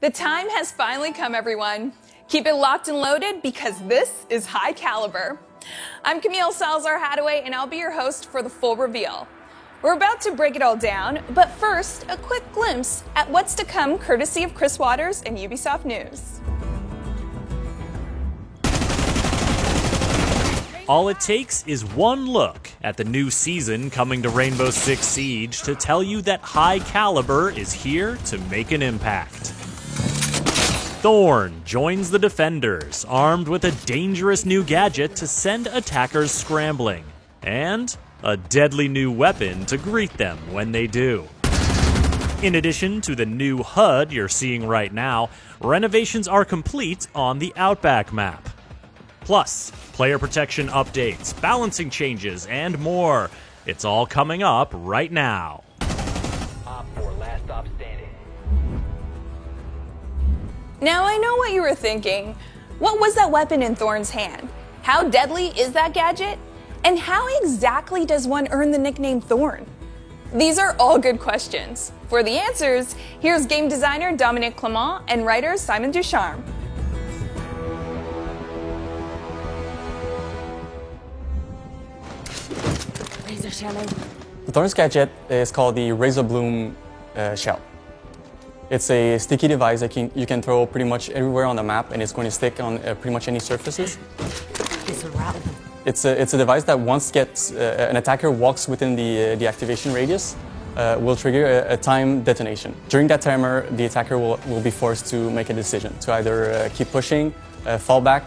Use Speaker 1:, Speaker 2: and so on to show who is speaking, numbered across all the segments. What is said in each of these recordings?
Speaker 1: The time has finally come, everyone. Keep it locked and loaded because this is High Caliber. I'm Camille Salazar-Hadaway, and I'll be your host for the full reveal. We're about to break it all down, but first, a quick glimpse at what's to come courtesy of Chris Waters and Ubisoft News.
Speaker 2: All it takes is one look at the new season coming to Rainbow Six Siege to tell you that High Caliber is here to make an impact. Thorn joins the defenders, armed with a dangerous new gadget to send attackers scrambling, and a deadly new weapon to greet them when they do. In addition to the new HUD you're seeing right now, renovations are complete on the Outback map. Plus, player protection updates, balancing changes, and more. It's all coming up right now.
Speaker 3: Last stop standing.
Speaker 1: Now, I know what you were thinking. What was that weapon in Thorn's hand? How deadly is that gadget? And how exactly does one earn the nickname Thorn? These are all good questions. For the answers, here's game designer Dominique Clement and writer Simon Ducharme.
Speaker 4: The Thorn's gadget is called the Razor Bloom shell. It's a sticky device that you can throw pretty much everywhere on the map, and it's going to stick on pretty much any surfaces. It's a device that once an attacker walks within the activation radius, will trigger a time detonation. During that timer, the attacker will be forced to make a decision to either keep pushing, fall back,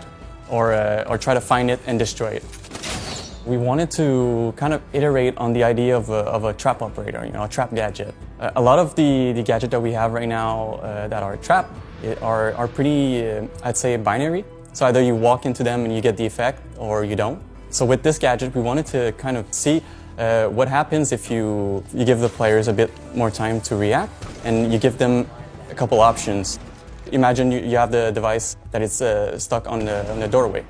Speaker 4: or try to find it and destroy it. We wanted to kind of iterate on the idea of a trap operator, a trap gadget. A lot of the gadgets that we have right now that are trap are pretty, I'd say, binary. So either you walk into them and you get the effect, or you don't. So with this gadget, we wanted to kind of see what happens if you give the players a bit more time to react, and you give them a couple options. Imagine you have the device that is stuck on the doorway.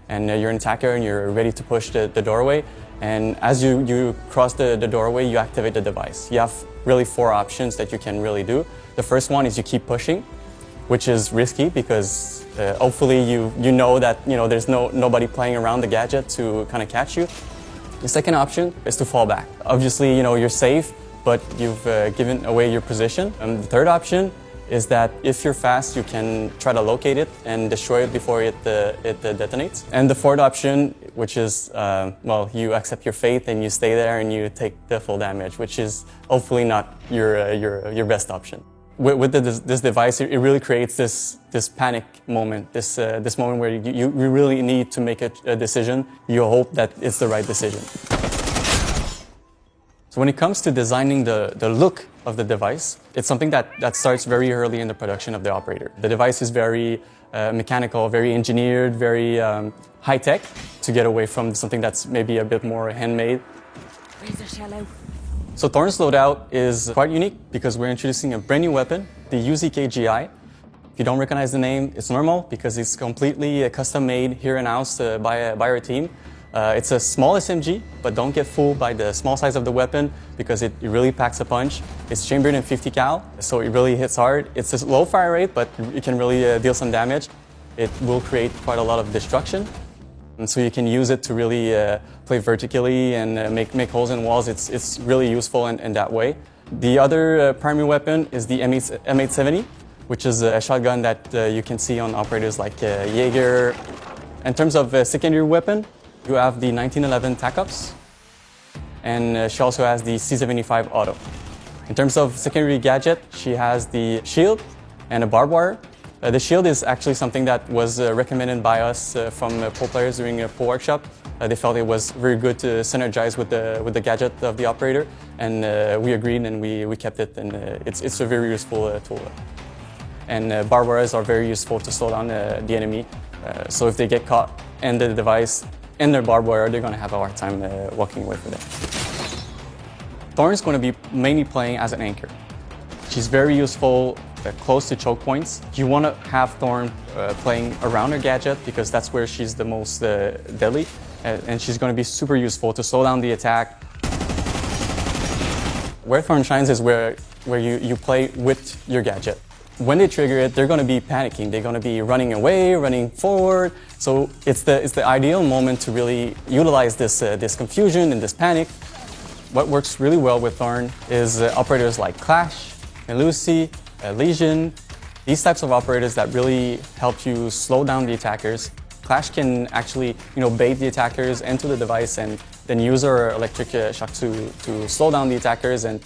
Speaker 4: And you're an attacker and you're ready to push the doorway. And as you cross the doorway, you activate the device. You have really 4 options that you can really do. The first one is you keep pushing, which is risky because hopefully you know that there's nobody playing around the gadget to kind of catch you. The second option is to fall back. Obviously, you're safe, but you've given away your position. And the third option is that if you're fast, you can try to locate it and destroy it before it detonates. And the fourth option, which is, you accept your fate and you stay there and you take the full damage, which is hopefully not your best option. With this device, it really creates this panic moment, this moment where you really need to make a decision. You hope that it's the right decision. So when it comes to designing the look of the device, it's something that starts very early in the production of the operator. The device is very mechanical, very engineered, very high-tech to get away from something that's maybe a bit more handmade. So Thorn's loadout is quite unique because we're introducing a brand new weapon, the UZKGI. If you don't recognize the name, it's normal because it's completely custom-made here in-house by our team. It's a small SMG, but don't get fooled by the small size of the weapon because it really packs a punch. It's chambered in 50 cal, so it really hits hard. It's a low fire rate, but it can really deal some damage. It will create quite a lot of destruction. And so you can use it to really play vertically and make holes in walls. It's really useful in that way. The other primary weapon is the M870, which is a shotgun that you can see on operators like Jaeger. In terms of secondary weapon, you have the 1911 TACOPS, and she also has the C75 Auto. In terms of secondary gadget, she has the shield and a barbed wire. The shield is actually something that was recommended by us from pro players during a pro workshop. They felt it was very good to synergize with the gadget of the operator, and we agreed and we kept it, and it's a very useful tool. And barbed wires are very useful to slow down the enemy. So if they get caught in the device and their barbed wire, they're going to have a hard time walking away from it. Thorn's going to be mainly playing as an anchor. She's very useful close to choke points. You want to have Thorn playing around her gadget because that's where she's the most deadly, and she's going to be super useful to slow down the attack. Where Thorn shines is where you play with your gadget. When they trigger it, they're going to be panicking. They're going to be running away, running forward. So it's the ideal moment to really utilize this confusion and this panic. What works really well with Thorn is operators like Clash, Lucy, Legion. These types of operators that really help you slow down the attackers. Clash can actually, bait the attackers into the device and then use our electric shock to slow down the attackers and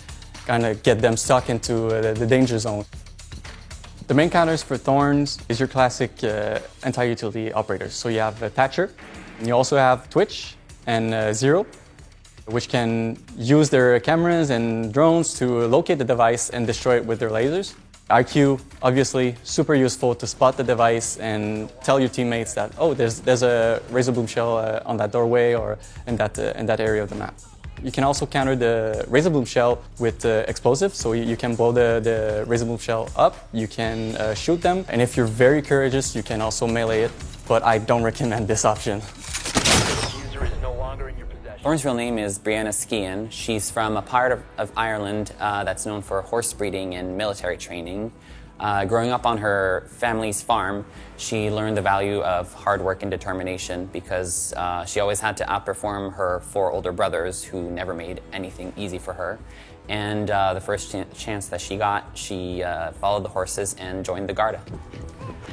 Speaker 4: kind of get them stuck into the danger zone. The main counters for Thorns is your classic anti-utility operators. So you have Thatcher, and you also have Twitch and Zero, which can use their cameras and drones to locate the device and destroy it with their lasers. IQ, obviously, super useful to spot the device and tell your teammates that, oh, there's a razor bloom shell on that doorway or in that area of the map. You can also counter the razor bloom shell with explosives, so you can blow the razor bloom shell up, you can shoot them, and if you're very courageous, you can also melee it, but I don't recommend this option.
Speaker 3: User is no longer in your possession.
Speaker 5: Thorn's real name is Brianna Skean. She's from a part of Ireland that's known for horse breeding and military training. Growing up on her family's farm, she learned the value of hard work and determination because she always had to outperform her 4 older brothers who never made anything easy for her. And the first chance that she got, she followed the horses and joined the Garda.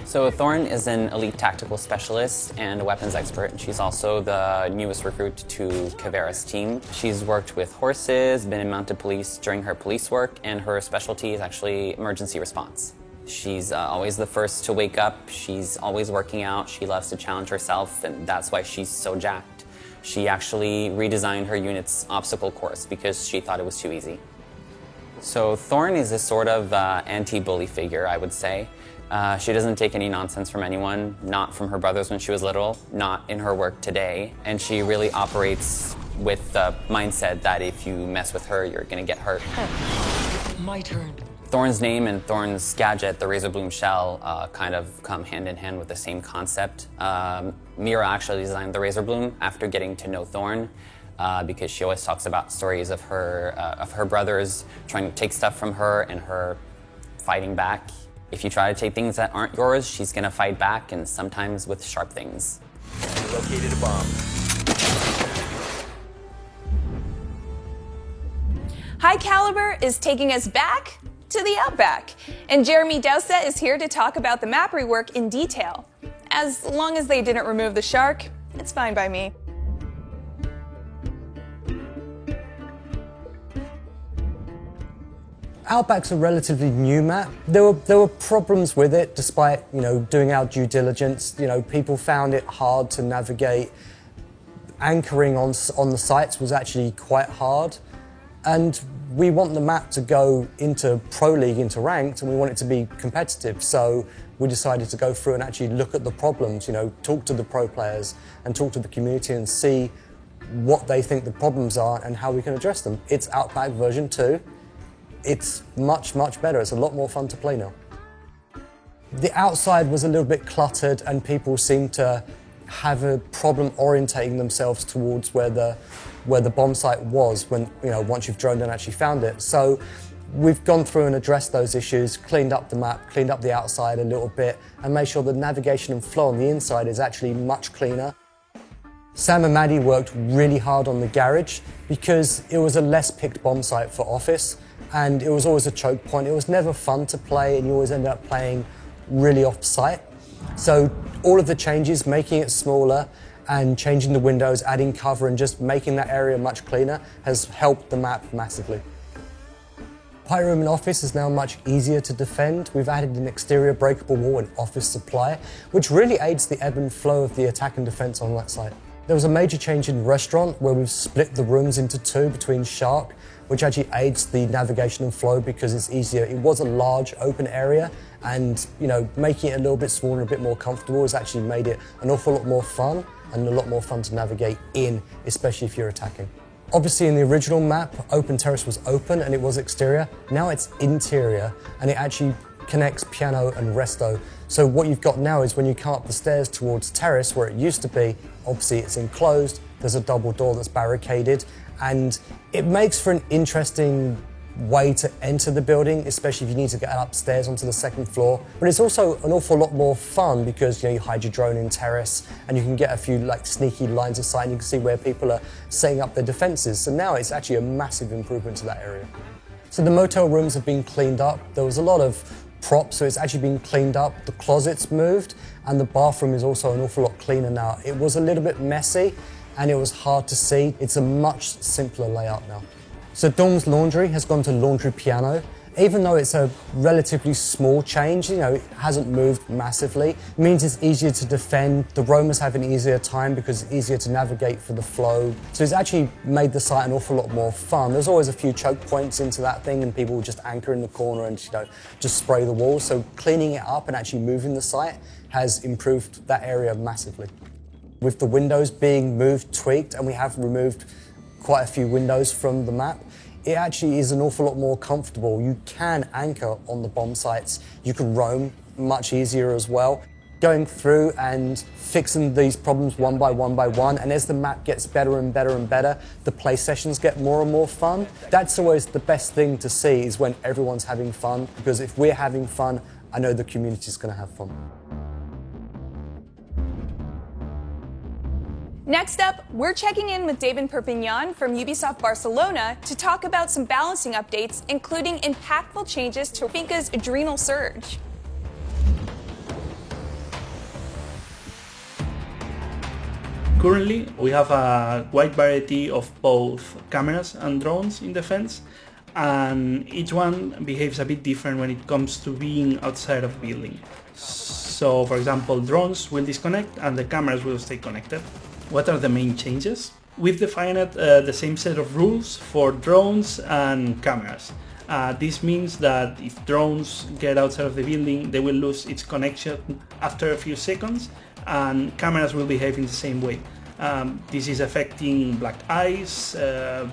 Speaker 5: So Thorn is an elite tactical specialist and a weapons expert, and she's also the newest recruit to Cavera's team. She's worked with horses, been in mounted police during her police work, and her specialty is actually emergency response. She's always the first to wake up, she's always working out, she loves to challenge herself, and that's why she's so jacked. She actually redesigned her unit's obstacle course because she thought it was too easy. So Thorn is a sort of anti-bully figure, I would say. She doesn't take any nonsense from anyone, not from her brothers when she was little, not in her work today, and she really operates with the mindset that if you mess with her, you're gonna get hurt.
Speaker 6: My turn.
Speaker 5: Thorn's name and Thorn's gadget, the razor bloom shell, kind of come hand in hand with the same concept. Mira actually designed the razor bloom after getting to know Thorn, because she always talks about stories of her brothers trying to take stuff from her and her fighting back. If you try to take things that aren't yours, she's gonna fight back, and sometimes with sharp things.
Speaker 3: You located a bomb.
Speaker 1: High Calibre is taking us back to the Outback, and Jeremy Doucet is here to talk about the map rework in detail. As long as they didn't remove the shark, it's fine by me.
Speaker 7: Outback's a relatively new map. There were problems with it, despite doing our due diligence. People found it hard to navigate. Anchoring on the sites was actually quite hard, and we want the map to go into Pro League, into ranked, and we want it to be competitive. So we decided to go through and actually look at the problems. Talk to the pro players and talk to the community and see what they think the problems are and how we can address them. It's Outback version 2. It's much, much better. It's a lot more fun to play now. The outside was a little bit cluttered and people seemed to have a problem orientating themselves towards where the bomb site was when, once you've droned and actually found it. So we've gone through and addressed those issues, cleaned up the map, cleaned up the outside a little bit, and made sure the navigation and flow on the inside is actually much cleaner. Sam and Maddie worked really hard on the garage because it was a less picked bomb site for Office, and it was always a choke point. It was never fun to play, and you always ended up playing really off-site. So all of the changes, making it smaller and changing the windows, adding cover, and just making that area much cleaner has helped the map massively. Pirate Room in Office is now much easier to defend. We've added an exterior breakable wall and office supply, which really aids the ebb and flow of the attack and defense on that site. There was a major change in the restaurant where we've split the rooms into 2 between Shark, which actually aids the navigation and flow because it's easier. It was a large open area, and making it a little bit smaller and a bit more comfortable has actually made it an awful lot more fun and a lot more fun to navigate in, especially if you're attacking. Obviously in the original map, Open Terrace was open and it was exterior. Now it's interior and it actually connects piano and resto. So what you've got now is when you come up the stairs towards Terrace, where it used to be, obviously it's enclosed, there's a double door that's barricaded, and it makes for an interesting way to enter the building, especially if you need to get upstairs onto the second floor. But it's also an awful lot more fun because you hide your drone in terrace and you can get a few sneaky lines of sight and you can see where people are setting up their defenses. So now it's actually a massive improvement to that area. So the motel rooms have been cleaned up. There was a lot of props, so it's actually been cleaned up. The closet's moved and the bathroom is also an awful lot cleaner now. It was a little bit messy and it was hard to see. It's a much simpler layout now. So Dawn's laundry has gone to laundry piano. Even though it's a relatively small change, it hasn't moved massively. It means it's easier to defend. The roamers have an easier time because it's easier to navigate for the flow. So it's actually made the site an awful lot more fun. There's always a few choke points into that thing and people will just anchor in the corner and just spray the walls. So cleaning it up and actually moving the site has improved that area massively. With the windows being moved, tweaked, and we have removed quite a few windows from the map, it actually is an awful lot more comfortable. You can anchor on the bomb sites. You can roam much easier as well. Going through and fixing these problems one by one, and as the map gets better and better and better, the play sessions get more and more fun. That's always the best thing to see, is when everyone's having fun, because if we're having fun, I know the community's gonna have fun.
Speaker 1: Next up, we're checking in with David Perpignan from Ubisoft Barcelona to talk about some balancing updates, including impactful changes to Finca's Adrenal Surge.
Speaker 8: Currently, we have a wide variety of both cameras and drones in defense, and each one behaves a bit different when it comes to being outside of the building. So, for example, drones will disconnect and the cameras will stay connected. What are the main changes? We've defined the same set of rules for drones and cameras. This means that if drones get outside of the building, they will lose its connection after a few seconds, and cameras will behave in the same way. This is affecting Black Eyes,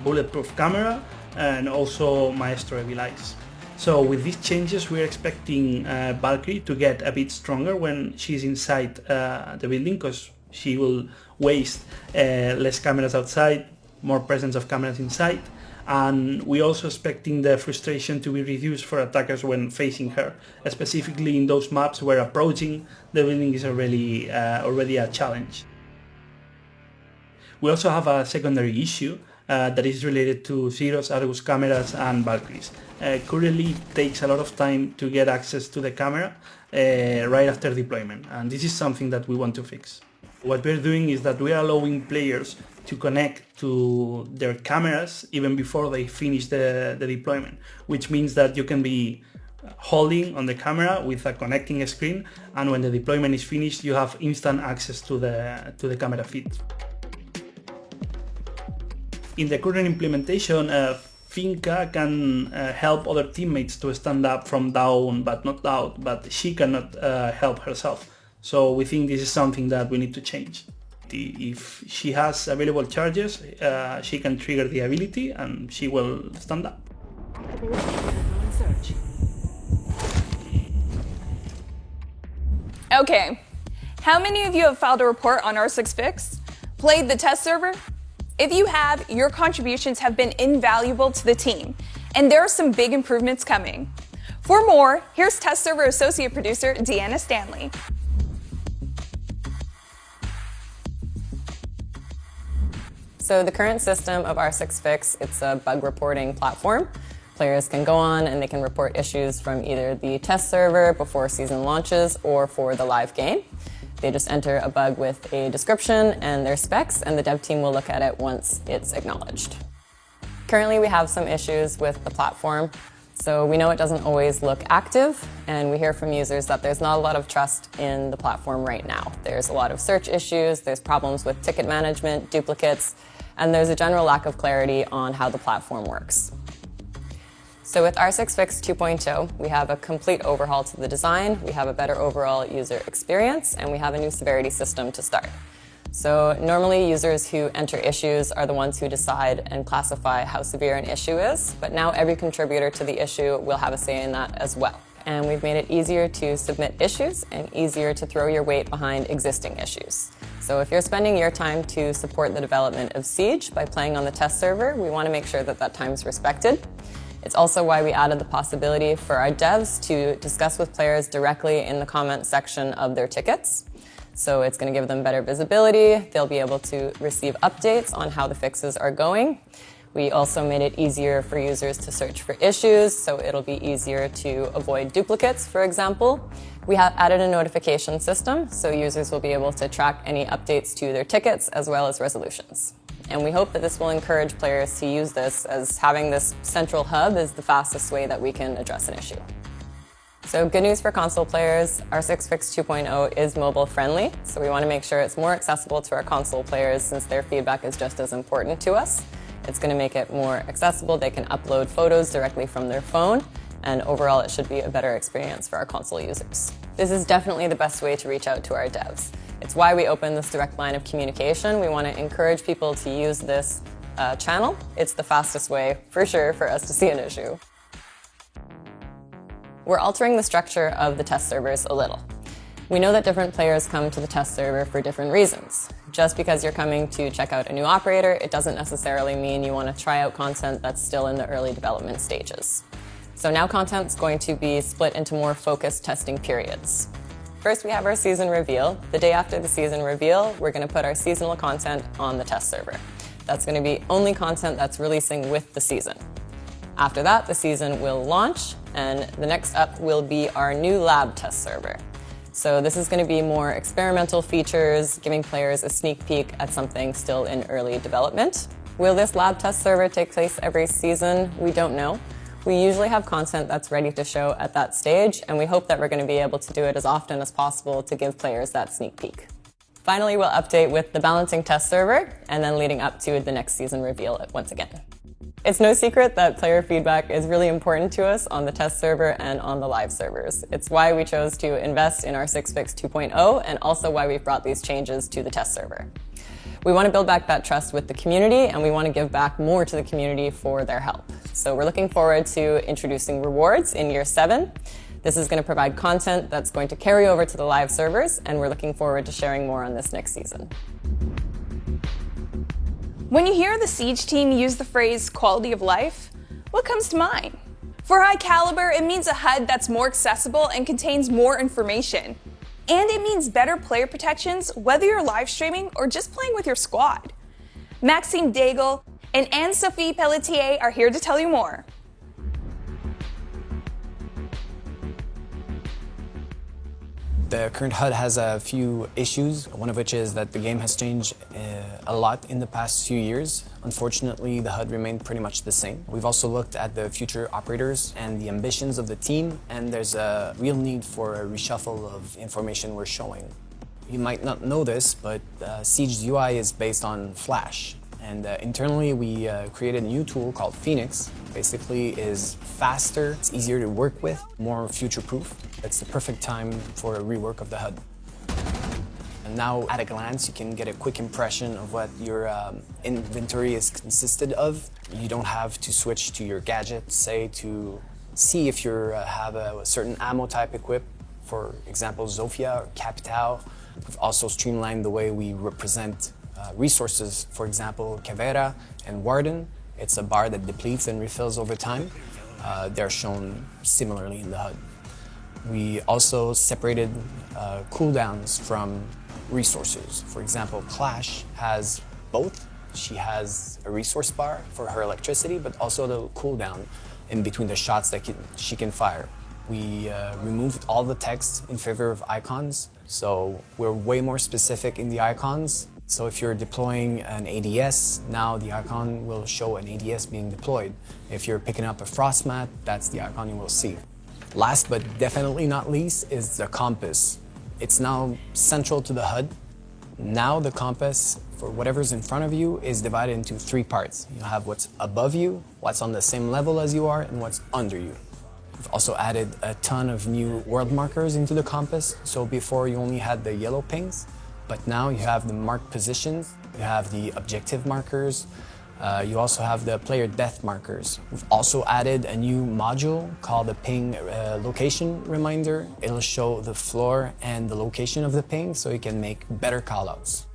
Speaker 8: Bulletproof Camera, and also Maestro Evil Eyes. So with these changes, we're expecting Valkyrie to get a bit stronger when she's inside the building, because she will waste less cameras outside, more presence of cameras inside, and we're also expecting the frustration to be reduced for attackers when facing her, specifically in those maps where approaching the building is already a challenge. We also have a secondary issue that is related to Zero's Argus cameras and Valkyries. Currently it takes a lot of time to get access to the camera right after deployment, and this is something that we want to fix. What we're doing is that we are allowing players to connect to their cameras even before they finish the deployment, which means that you can be holding on the camera with a connecting screen, and when the deployment is finished, you have instant access to the camera feed. In the current implementation, Finca can help other teammates to stand up from down but not out, but she cannot help herself. So we think this is something that we need to change. If she has available charges, she can trigger the ability and she will stand up.
Speaker 1: Okay, how many of you have filed a report on R6 Fix? Played the test server? If you have, your contributions have been invaluable to the team, and there are some big improvements coming. For more, here's test server associate producer Deanna Stanley.
Speaker 9: So the current system of R6 Fix, it's a bug reporting platform. Players can go on and they can report issues from either the test server before season launches or for the live game. They just enter a bug with a description and their specs, and the dev team will look at it once it's acknowledged. Currently we have some issues with the platform. So we know it doesn't always look active, and we hear from users that there's not a lot of trust in the platform right now. There's a lot of search issues, there's problems with ticket management, duplicates, and there's a general lack of clarity on how the platform works. So with R6 Fix 2.0, we have a complete overhaul to the design, we have a better overall user experience, and we have a new severity system to start. So normally users who enter issues are the ones who decide and classify how severe an issue is, but now every contributor to the issue will have a say in that as well. And we've made it easier to submit issues and easier to throw your weight behind existing issues. So if you're spending your time to support the development of Siege by playing on the test server, we want to make sure that that time's respected. It's also why we added the possibility for our devs to discuss with players directly in the comment section of their tickets. So it's going to give them better visibility. They'll be able to receive updates on how the fixes are going. We also made it easier for users to search for issues, so it'll be easier to avoid duplicates, for example. We have added a notification system, so users will be able to track any updates to their tickets as well as resolutions. And we hope that this will encourage players to use this, as having this central hub is the fastest way that we can address an issue. So good news for console players, our 6fix 2.0 is mobile friendly, so we want to make sure it's more accessible to our console players since their feedback is just as important to us. It's going to make it more accessible. They can upload photos directly from their phone, and overall it should be a better experience for our console users. This is definitely the best way to reach out to our devs. It's why we opened this direct line of communication. We want to encourage people to use this channel. It's the fastest way, for sure, for us to see an issue. We're altering the structure of the test servers a little. We know that different players come to the test server for different reasons. Just because you're coming to check out a new operator, it doesn't necessarily mean you want to try out content that's still in the early development stages. So now content's going to be split into more focused testing periods. First, we have our season reveal. The day after the season reveal, we're going to put our seasonal content on the test server. That's going to be only content that's releasing with the season. After that, the season will launch, and the next up will be our new lab test server. So this is going to be more experimental features, giving players a sneak peek at something still in early development. Will this lab test server take place every season? We don't know. We usually have content that's ready to show at that stage, and we hope that we're going to be able to do it as often as possible to give players that sneak peek. Finally, we'll update with the balancing test server, and then leading up to the next season reveal once again. It's no secret that player feedback is really important to us on the test server and on the live servers. It's why we chose to invest in our 6fix 2.0 and also why we've brought these changes to the test server. We want to build back that trust with the community, and we want to give back more to the community for their help. So we're looking forward to introducing rewards in year 7. This is going to provide content that's going to carry over to the live servers, and we're looking forward to sharing more on this next season.
Speaker 1: When you hear the Siege team use the phrase quality of life, what comes to mind? For High Caliber, it means a HUD that's more accessible and contains more information. And it means better player protections, whether you're live streaming or just playing with your squad. Maxime Daigle and Anne-Sophie Pelletier are here to tell you more.
Speaker 10: The current HUD has a few issues, one of which is that the game has changed a lot in the past few years. Unfortunately, the HUD remained pretty much the same. We've also looked at the future operators and the ambitions of the team, and there's a real need for a reshuffle of information we're showing. You might not know this, but Siege's UI is based on Flash. And internally, we created a new tool called Phoenix. Basically, is faster, it's easier to work with, more future-proof. It's the perfect time for a rework of the HUD. And now, at a glance, you can get a quick impression of what your inventory is consisted of. You don't have to switch to your gadget, say, to see if you have a certain ammo type equipped. For example, Zofia or Capital. We've also streamlined the way we represent resources. For example, Cavera and Warden. It's a bar that depletes and refills over time. They're shown similarly in the HUD. We also separated cooldowns from resources. For example, Clash has both. She has a resource bar for her electricity, but also the cooldown in between the shots that she can fire. We removed all the text in favor of icons, so we're way more specific in the icons. So if you're deploying an ADS, now the icon will show an ADS being deployed. If you're picking up a frost mat, that's the icon you will see. Last but definitely not least is the compass. It's now central to the HUD. Now the compass, for whatever's in front of you, is divided into 3 parts. You have what's above you, what's on the same level as you are, and what's under you. We've also added a ton of new world markers into the compass. So before you only had the yellow pings, but now you have the marked positions, you have the objective markers, you also have the player death markers. We've also added a new module called the ping location reminder. It'll show the floor and the location of the ping so you can make better callouts.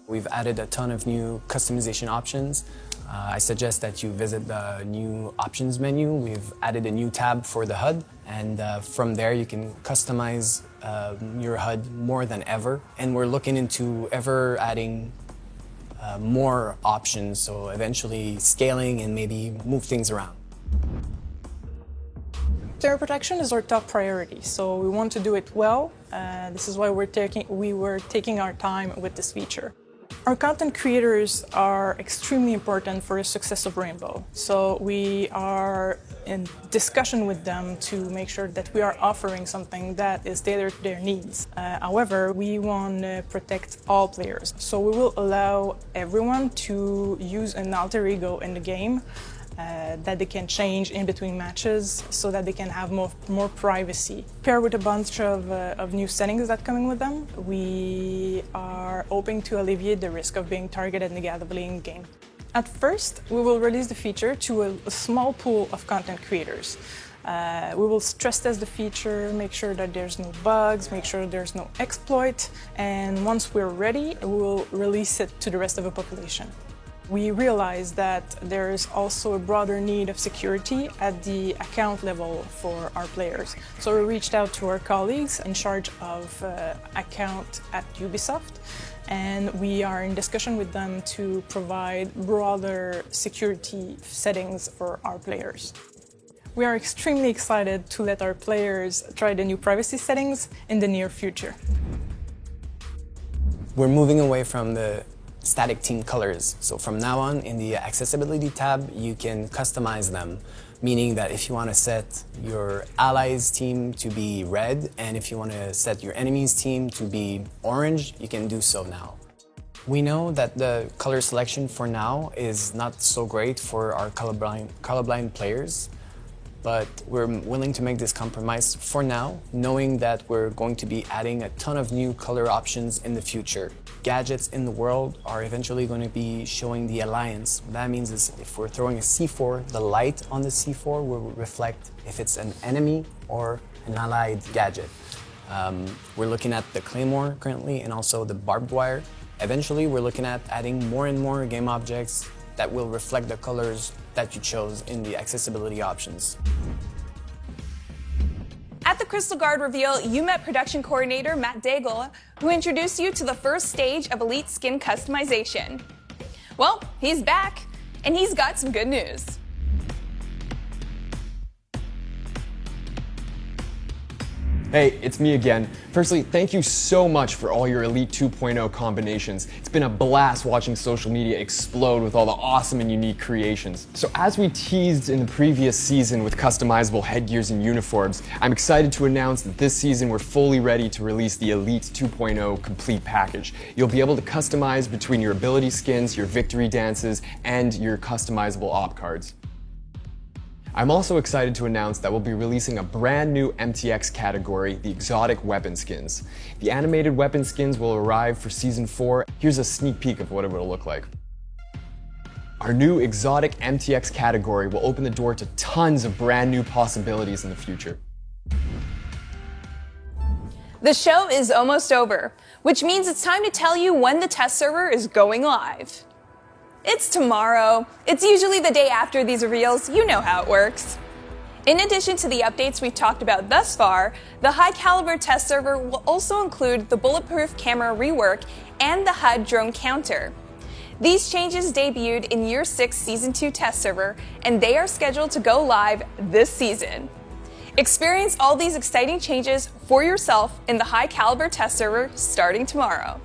Speaker 10: We've added a ton of new customization options. I suggest that you visit the new options menu. We've added a new tab for the HUD, and from there you can customize your HUD more than ever. And we're looking into ever adding more options, so eventually scaling and maybe move things around.
Speaker 11: Player protection is our top priority, so we want to do it well. This is why we were taking our time with this feature. Our content creators are extremely important for the success of Rainbow, so we are in discussion with them to make sure that we are offering something that is tailored to their needs. However, we want to protect all players, so we will allow everyone to use an alter ego in the game that they can change in between matches so that they can have more privacy. Paired with a bunch of new settings that coming with them, we are hoping to alleviate the risk of being targeted negatively in game. At first, we will release the feature to a small pool of content creators. We will stress test the feature, make sure that there's no bugs, make sure there's no exploit, and once we're ready, we will release it to the rest of the population. We realized that there is also a broader need of security at the account level for our players. So we reached out to our colleagues in charge of account at Ubisoft, and we are in discussion with them to provide broader security settings for our players. We are extremely excited to let our players try the new privacy settings in the near future.
Speaker 10: We're moving away from the static team colors. So from now on, in the accessibility tab, you can customize them, meaning that if you want to set your allies team to be red, and if you want to set your enemies team to be orange, you can do so now. We know that the color selection for now is not so great for our colorblind players, but we're willing to make this compromise for now, knowing that we're going to be adding a ton of new color options in the future. Gadgets in the world are eventually going to be showing the alliance. What that means is if we're throwing a C4, the light on the C4 will reflect if it's an enemy or an allied gadget. We're looking at the Claymore currently and also the barbed wire. Eventually, we're looking at adding more and more game objects that will reflect the colors that you chose in the accessibility options.
Speaker 1: At the Crystal Guard reveal, you met production coordinator Matt Daigle, who introduced you to the first stage of Elite skin customization. Well, he's back, and he's got some good news.
Speaker 12: Hey, it's me again. Firstly, thank you so much for all your Elite 2.0 combinations. It's been a blast watching social media explode with all the awesome and unique creations. So as we teased in the previous season with customizable headgears and uniforms, I'm excited to announce that this season we're fully ready to release the Elite 2.0 complete package. You'll be able to customize between your ability skins, your victory dances, and your customizable op cards. I'm also excited to announce that we'll be releasing a brand new MTX category, the exotic weapon skins. The animated weapon skins will arrive for Season 4. Here's a sneak peek of what it will look like. Our new exotic MTX category will open the door to tons of brand new possibilities in the future.
Speaker 1: The show is almost over, which means it's time to tell you when the test server is going live. It's tomorrow. It's usually the day after these reveals. You know how it works. In addition to the updates we've talked about thus far, the High Calibre test server will also include the bulletproof camera rework and the HUD drone counter. These changes debuted in Year 6 Season 2 test server, and they are scheduled to go live this season. Experience all these exciting changes for yourself in the High Calibre test server starting tomorrow.